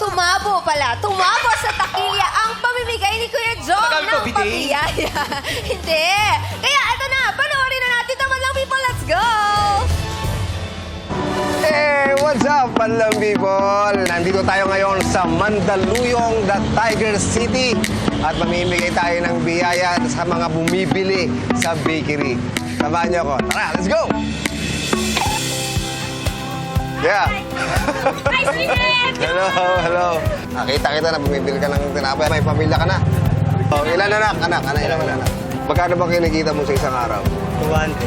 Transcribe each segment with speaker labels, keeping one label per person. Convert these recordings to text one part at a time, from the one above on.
Speaker 1: Tumabo sa takilya ang pamimigay ni Kuya Jong
Speaker 2: Talagang
Speaker 1: ng
Speaker 2: bitin?
Speaker 1: pamiyaya. Hindi. Kaya eto na, panoorin na natin. Tama lang, people. Let's go!
Speaker 3: Hey, what's up, Madlang people? Nandito tayo ngayon sa Mandaluyong, the Tiger City. At mamimigay tayo ng biyaya sa mga bumibili sa bakery. Samahan niyo ako. Tara, let's go! Yeah.
Speaker 1: Hi, sweetheart!
Speaker 3: Hello. Nakita kita na bumibili ka ng tinapay. May pamilya ka na. Oh, ilan anak? Ilan anak? Magkano ba kinikita mo sa isang araw?
Speaker 4: 200.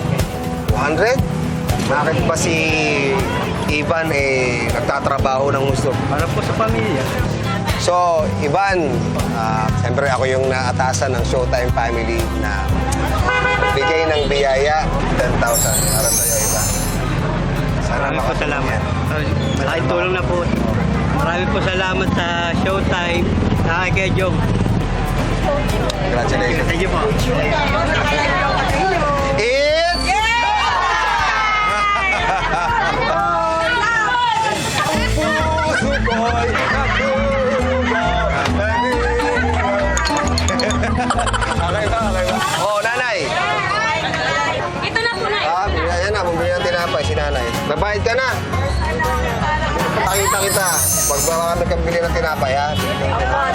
Speaker 3: 200? Bakit ba si Ivan nagtatrabaho ng gusto?
Speaker 4: Para po sa pamilya.
Speaker 3: So, Ivan, siyempre ako yung naatasan ng Showtime family na bigay ng biyaya 10,000 para sa'yo, Ivan. Sana
Speaker 4: Maraming po salamat. Malaking tulong na po. Maraming po salamat sa Showtime. Kay Jong.
Speaker 3: Congratulations.
Speaker 4: Thank you po.
Speaker 3: It's... Puso ko'y Okay ba? Oh, nanay.
Speaker 1: Ito na po na.
Speaker 3: Ayan na, bumili ng tinapay si nanay. Nabayad ka na. Pakita kita. Pag baka nagkabili ng tinapay, ha?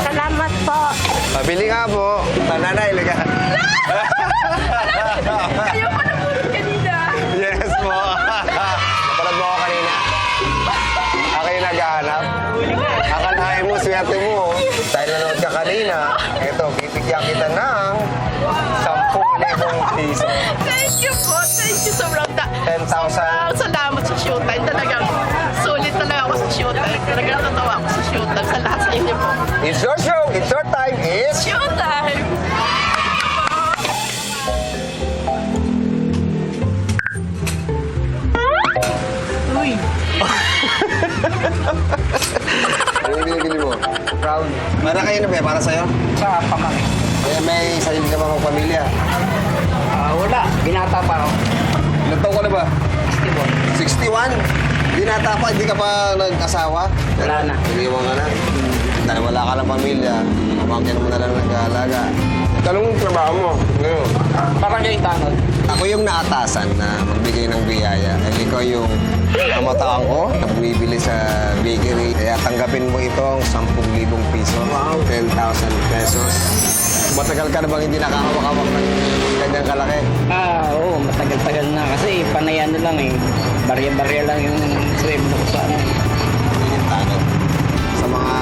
Speaker 1: Salamat po.
Speaker 3: Pabili nga po. Nanay, liga.
Speaker 1: Kayo pa na po kanina.
Speaker 3: Yes po. Napalad mo ako kanina. Ako yung naghahanap. Akalain mo, swerte mo. Dahil nanood ka kanina, eto, bibigyan kita ng 10,000 piso.
Speaker 5: Thank you po. Thank you sobrang
Speaker 3: 10,000.
Speaker 5: salamat sa Showtime. Talagang sulit talaga ako sa Showtime. Talagang natatawa ako sa Showtime. Sa lahat sa inyo po.
Speaker 3: It's your show. It's your time. It's...
Speaker 5: Showtime! Uy!
Speaker 3: Ano yung binibili mo? Proud. Para kayo na ba? Para sa'yo?
Speaker 4: Sa pamangkin.
Speaker 3: Kaya may sarili ka bang pamilya?
Speaker 4: Wala. Binata pa ako.
Speaker 3: Ilan taon ka na ba? 61? Binata pa, hindi ka pa nag-asawa?
Speaker 4: Wala na.
Speaker 3: Iniwan ka na? Dahil wala ka ng pamilya, pamangkin mo na lang nag-aalaga. Talong trabaho mo ngayon.
Speaker 4: Parang kayo tanod.
Speaker 3: Ako yung naatasan na magbigay ng biyaya. At ikaw yung kamataan ko na bumibili sa bakery. Kaya tanggapin mo itong 10,000 piso. Wow. 10,000 pesos. Matagal ka na bang hindi nakakawak-awak ng ganyang kalaki?
Speaker 4: Oo. Matagal-tagal na. Kasi panay ano lang eh. Barya-barya lang yung sweldo ko sa ano.
Speaker 3: Hindi tanong. Sa mga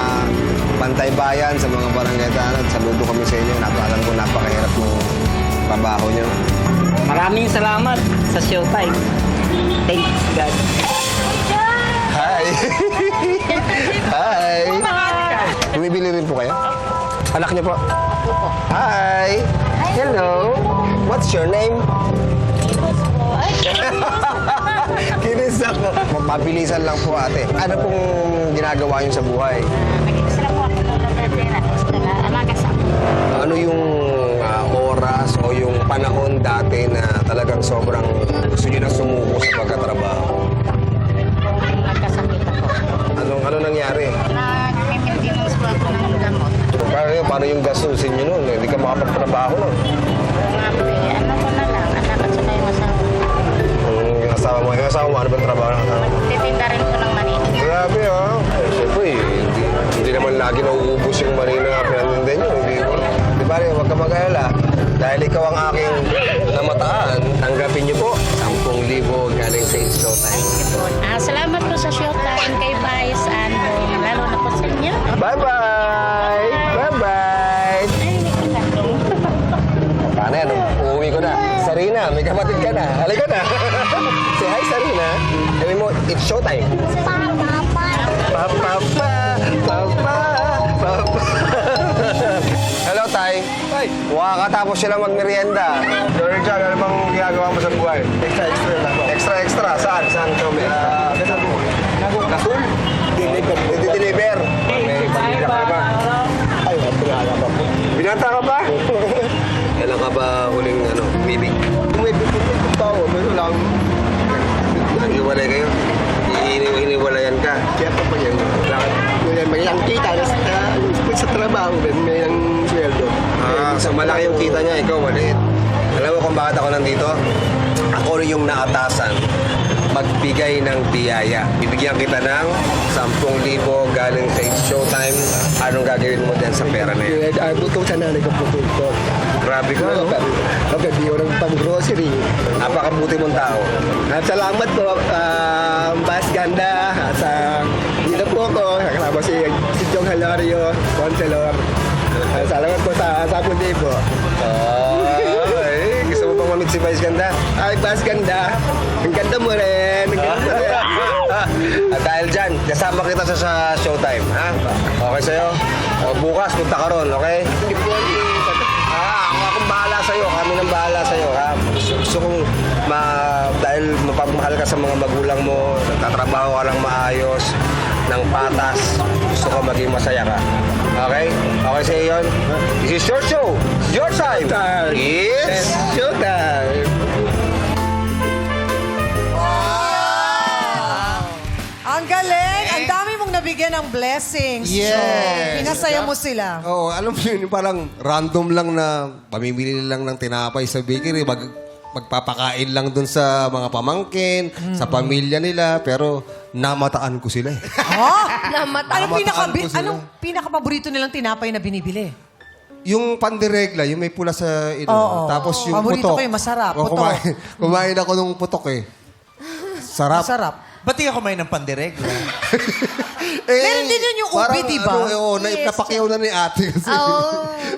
Speaker 3: Pantay Bayan, sa mga barangay tanod, saludo kami sa inyo. Alam ko napakahirap ng trabaho nyo.
Speaker 4: Maraming salamat sa Showtime. Thanks God.
Speaker 3: Hi! Hi! Bumibili rin po kayo? Anak niyo po? Hi! Hello! What's your name? Kinis ako. Mabilisan lang po ate. Ano pong ginagawa niyo sa buhay?
Speaker 6: Nag-extra po ako ng labradera. Extra alaga sa ako.
Speaker 3: Ano yung oras o yung panahon dati na talagang sobrang gusto niyo na sumuko sa pagkatrabaho?
Speaker 6: Nagkasakit ako.
Speaker 3: Ano nangyari?
Speaker 6: Nag-maintenance po ako ng gamot.
Speaker 3: Paano yung gastusin niyo noon? Hindi ka makapagtrabaho noon.
Speaker 6: Ano ko na lang, anak at saka yung asawa.
Speaker 3: Yung asawa mo, ano bang trabaho ng asawa mo?
Speaker 6: Magtitinda rin ko ng mani.
Speaker 3: Grabe ah. Siyempre, hindi naman lagi nauubos yung marina na pinaninda nyo. Di ba rin, huwag ka mag-alala. Dahil ikaw ang aking namataan, tanggapin niyo po 10,000 galing sa Showtime.
Speaker 6: Salamat po sa Showtime kay Vice and lalo na po sa inyo.
Speaker 3: Bye-bye! Bye-bye!
Speaker 6: Ay, hindi ko lang.
Speaker 3: Paano yan? Uuwi ko na. Sarina, may kapatid ka na. Halika na. Say hi, Sarina. Sabi mo, it's Showtime. Papa, papa. Hello, Tay.
Speaker 4: Ay.
Speaker 3: Wakakatapos sila magmerienda. Sir John, ano bang ginagawa mo sa buhay? Extra lang po. Extra? Saan? Saan kami? Gasol? Deliver. May pamilya ka ba? Ay, pinaka pa po. Binata ka ba? Kailan ka ba huling bibig? May tao, pero lang. Nag-iwalay kayo? Hiniwalayan ka? Kaya pa yan. Kailangan
Speaker 2: lang kita. Sa trabaho, may lang sweldo.
Speaker 3: So malaki yung kita niya, ikaw maliit. Alam mo kung bakit ako nandito? Ako rin yung naatasan magbigay ng biyaya. Bibigyan kita ng 10,000 galing sa Showtime. Anong gagawin mo din sa pera na yan?
Speaker 2: Buto sa nanay ko po ko.
Speaker 3: Grabe ka, no?
Speaker 2: Pagkabiyo ng pang-grocery.
Speaker 3: Napakabuti mong tao.
Speaker 2: At salamat po, Bas Ganda. Sa dito po ako. Kasama si Jong Hilario, Conselor. Salamat po sa 10,000 po.
Speaker 3: Ay, gusto mo bang mamit si Vice Ganda?
Speaker 2: Ay, Bas Ganda. Ang ganda mo rin. Ang ganda mo rin.
Speaker 3: At dahil dyan, kasama kita sa Showtime, ha? Okay sa'yo? O, bukas, punta ka ron, okay?
Speaker 2: Hindi po
Speaker 3: Akong bahala sa'yo, kami nang bahala sa'yo, ha? Gusto kong, dahil mapagmahal ka sa mga magulang mo, nagtatrabaho ka lang maayos, ng patas, gusto ko maging masaya ka. Okay? Okay sa'yo yun? This is your show. It's your time. It's
Speaker 2: Showtime.
Speaker 7: Ang galing! Ang dami mong nabigyan ng blessings.
Speaker 8: Yes.
Speaker 7: So, pinasaya mo sila.
Speaker 8: Oo, alam mo yun, parang random lang na pamimili lang ng tinapay sa bakery, magpapakain lang dun sa mga pamangkin, sa pamilya nila, pero namataan ko sila eh.
Speaker 7: Oh?
Speaker 1: Namatay.
Speaker 7: Anong pinaka-paborito nilang tinapay na binibili?
Speaker 8: Yung pandiregla, yung may pula sa ilo.
Speaker 7: Oo.
Speaker 8: Tapos yung
Speaker 7: Paborito
Speaker 8: putok.
Speaker 7: ko yung masarap,
Speaker 8: Oo,
Speaker 7: putok.
Speaker 8: kumain ako nung putok eh. Sarap.
Speaker 7: Masarap.
Speaker 9: Ba't di ka kumain ng pandiregla?
Speaker 7: Meron din yun yung ubi,
Speaker 8: parang
Speaker 7: di ba?
Speaker 8: napakyaw na ni ate. Kasi.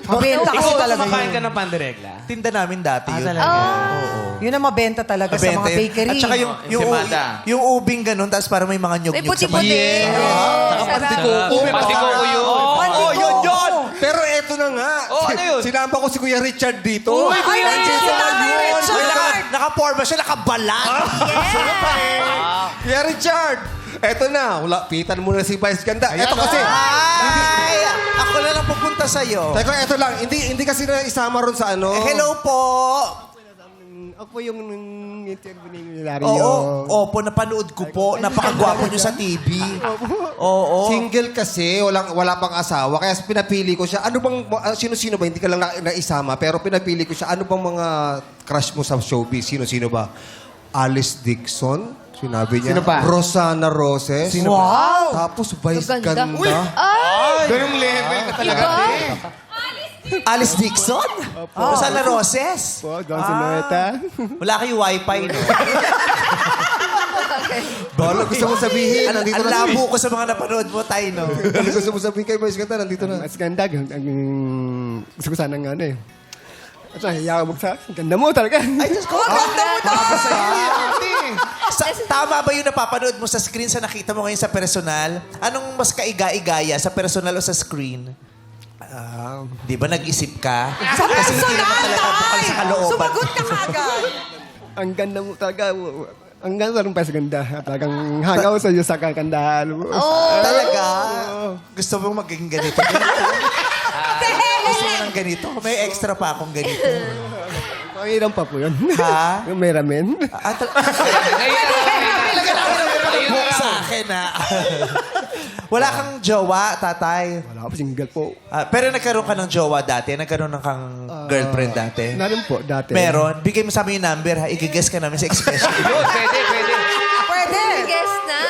Speaker 7: Mabenta kasi talaga
Speaker 9: kumakain
Speaker 7: yun.
Speaker 9: ka ng pandiregla? Tinda namin dati yun.
Speaker 7: Yun ang mabenta talaga sa mga
Speaker 9: Mabenta yun.
Speaker 7: bakery.
Speaker 9: At saka yung ubing ganun, tapos parang may mga
Speaker 1: May
Speaker 9: nyug-nyug sa
Speaker 1: puti-puti.
Speaker 9: paligid.
Speaker 8: Pantiko
Speaker 7: yun!
Speaker 8: Pero eto na nga.
Speaker 9: ano yun?
Speaker 8: Sinamba ko si Kuya Richard dito.
Speaker 7: Ay, nandiyan si Tatay Richard!
Speaker 9: Naka-forma siya, nakabalat.
Speaker 8: Kuya Richard! Eto na. Pitan mo na si Vice Ganda. Eto kasi.
Speaker 9: Ay, ako na lang pupunta sa'yo.
Speaker 8: Teko, eto lang. Hindi kasi na isama ron sa ano.
Speaker 9: Hello po.
Speaker 2: Ako po yung interview ni Hilario.
Speaker 9: Opo, napanood ko po. Napakagwapo niyo sa TV. Oo.
Speaker 8: Single kasi, wala pang asawa. Kaya pinapili ko siya. Ano bang, sino-sino ba? Hindi ka lang naisama. Pero pinapili ko siya. Ano bang mga crush mo sa showbiz? Sino-sino ba? Alice Dixon? Sinabi niya.
Speaker 2: Sino pa?
Speaker 8: Rosana Roses.
Speaker 7: Wow!
Speaker 8: Tapos Vice
Speaker 1: Ganda.
Speaker 8: Ganda.
Speaker 1: Ay!
Speaker 8: Ganong level ka talaga.
Speaker 9: Alice Dixon? Rosana Roses?
Speaker 2: Po, Don Sonoeta.
Speaker 9: Wala kayo wifi, no?
Speaker 8: Bala, gusto mo sabihin. Nandito
Speaker 9: Ang
Speaker 8: na si...
Speaker 9: labo ko sa mga napanood mo, Tay, no?
Speaker 8: Ano gusto mo sabihin kay Vice Ganda? Nandito na.
Speaker 2: Mas ganda. Gusto ko sana ng ano eh. At nahiya mo sa ganda mo talaga.
Speaker 9: Ay, Diyos ko.
Speaker 7: Ganda mo daw!
Speaker 9: Tama ba yung napapanood mo sa screen sa nakita mo ngayon sa personal? Anong mas kaiga-igaya, sa personal o sa screen? Di ba nag-isip ka?
Speaker 7: Sa
Speaker 9: Kasi hindi naman
Speaker 7: personal,
Speaker 9: talaga bukal sa kalooban.
Speaker 7: Sumagot ka agad!
Speaker 2: Ang ganda mo talaga. Ang ganda rin pa sa ganda. Talagang hangaw sa iyo sa kagandahan mo.
Speaker 9: Talaga? Gusto mong maging ganito? Gusto mo ng ganito? May extra pa akong ganito.
Speaker 2: Pangiram pa po yun.
Speaker 9: Ha?
Speaker 2: Yung may ramen.
Speaker 9: Huwag sa akin, ha? Wala kang jowa, tatay.
Speaker 2: Wala ako single po.
Speaker 9: Pero nagkaroon ka ng jowa dati? Nagkaroon ng kang girlfriend dati?
Speaker 2: Narin po dati.
Speaker 9: Meron. Bigay mo sa amin yung number, ha? Igigess ka namin sa expression.
Speaker 7: Pwede!
Speaker 1: Guess na.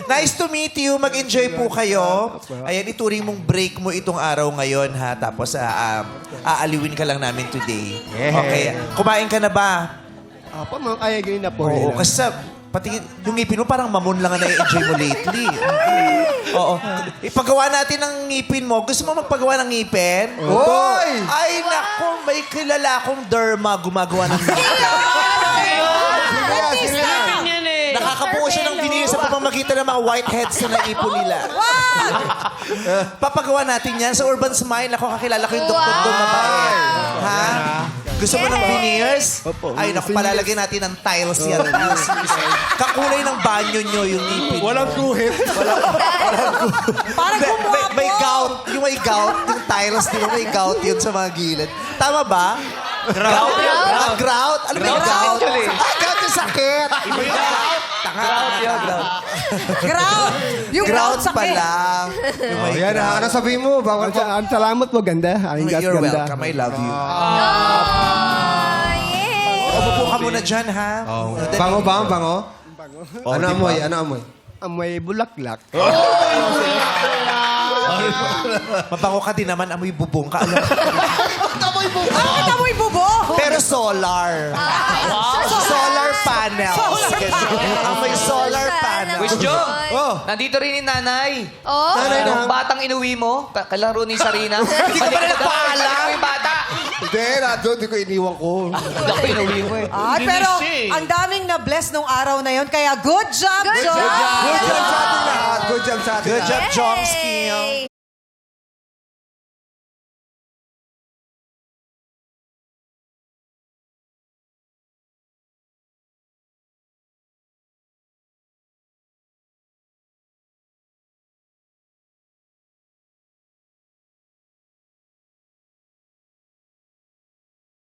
Speaker 9: Nice to meet you. Mag-enjoy po kayo. Ayan, ituring mong break mo itong araw ngayon, ha? Tapos, aaliwin ka lang namin today. Okay. Kumain ka na ba?
Speaker 2: Apa, mga kaya ganyan na po.
Speaker 9: Oo, kasi pati yung ngipin mo parang mamon lang ang na-enjoy mo lately. Oo. Ipagawa natin ang ngipin mo. Gusto mo magpagawa ng ngipin?
Speaker 8: Oy!
Speaker 9: Ay, naku, may kilala akong derma gumagawa ng ngipin. Nakakabuo siya ng veneer sa pamamagitan ng mga whiteheads na naipon nila. Papagawa natin yan sa Urban Smile. Ako, kakilala ko yung doktor doon mabait. Ha? Gusto mo ng veneers? Ay, naku, palalagyan natin ng tiles yan. Kakulay ng banyo nyo yung ngipin.
Speaker 8: Walang guhit.
Speaker 7: Parang kumuha
Speaker 9: May gout. Yung may gout, yung tiles, di ba may gout yun sa mga gilid. Tama ba? Grout? Grout? Ano ba yung gout? Gout yung sakit. Grout yun.
Speaker 7: Ground! Yung
Speaker 9: Ground
Speaker 7: ground
Speaker 9: pa
Speaker 7: sakit.
Speaker 9: lang.
Speaker 8: Oh, yan na. Ano sabihin mo? Bawal pa.
Speaker 2: Salamat po, ganda. Ang gas
Speaker 9: You're
Speaker 2: ganda.
Speaker 9: welcome. I love you.
Speaker 1: Oh, yeah.
Speaker 9: Upo ka muna dyan, ha?
Speaker 8: Oh.
Speaker 9: Dali.
Speaker 8: Bango ba? Bango? Ano
Speaker 9: di
Speaker 8: amoy?
Speaker 9: ba?
Speaker 8: Ano amoy?
Speaker 2: Amoy bulaklak.
Speaker 9: Mabango ka din naman. Amoy bubong ka. Alam.
Speaker 7: Bakit amoy bubo?
Speaker 9: Pero solar. Solar panels. Amoy solar panels.
Speaker 1: Wish Jo!
Speaker 10: Nandito rin yung nanay.
Speaker 1: Oh?
Speaker 8: Nanay na.
Speaker 10: Yung batang inuwi mo, kalaro ni Sarina.
Speaker 9: Hindi ka pa rin nagpaalam.
Speaker 10: Yung bata.
Speaker 8: Hindi, Rado. Hindi ko iniwan ko.
Speaker 10: Ako inuwi mo eh.
Speaker 7: Ay, pero ang daming na-bless nung araw na yon. Kaya good job,
Speaker 1: Good
Speaker 7: John!
Speaker 1: job!
Speaker 8: Good job sa ating lahat. Good job sa ating
Speaker 9: Good
Speaker 8: lahat.
Speaker 9: job, Chomsky.
Speaker 1: Yay!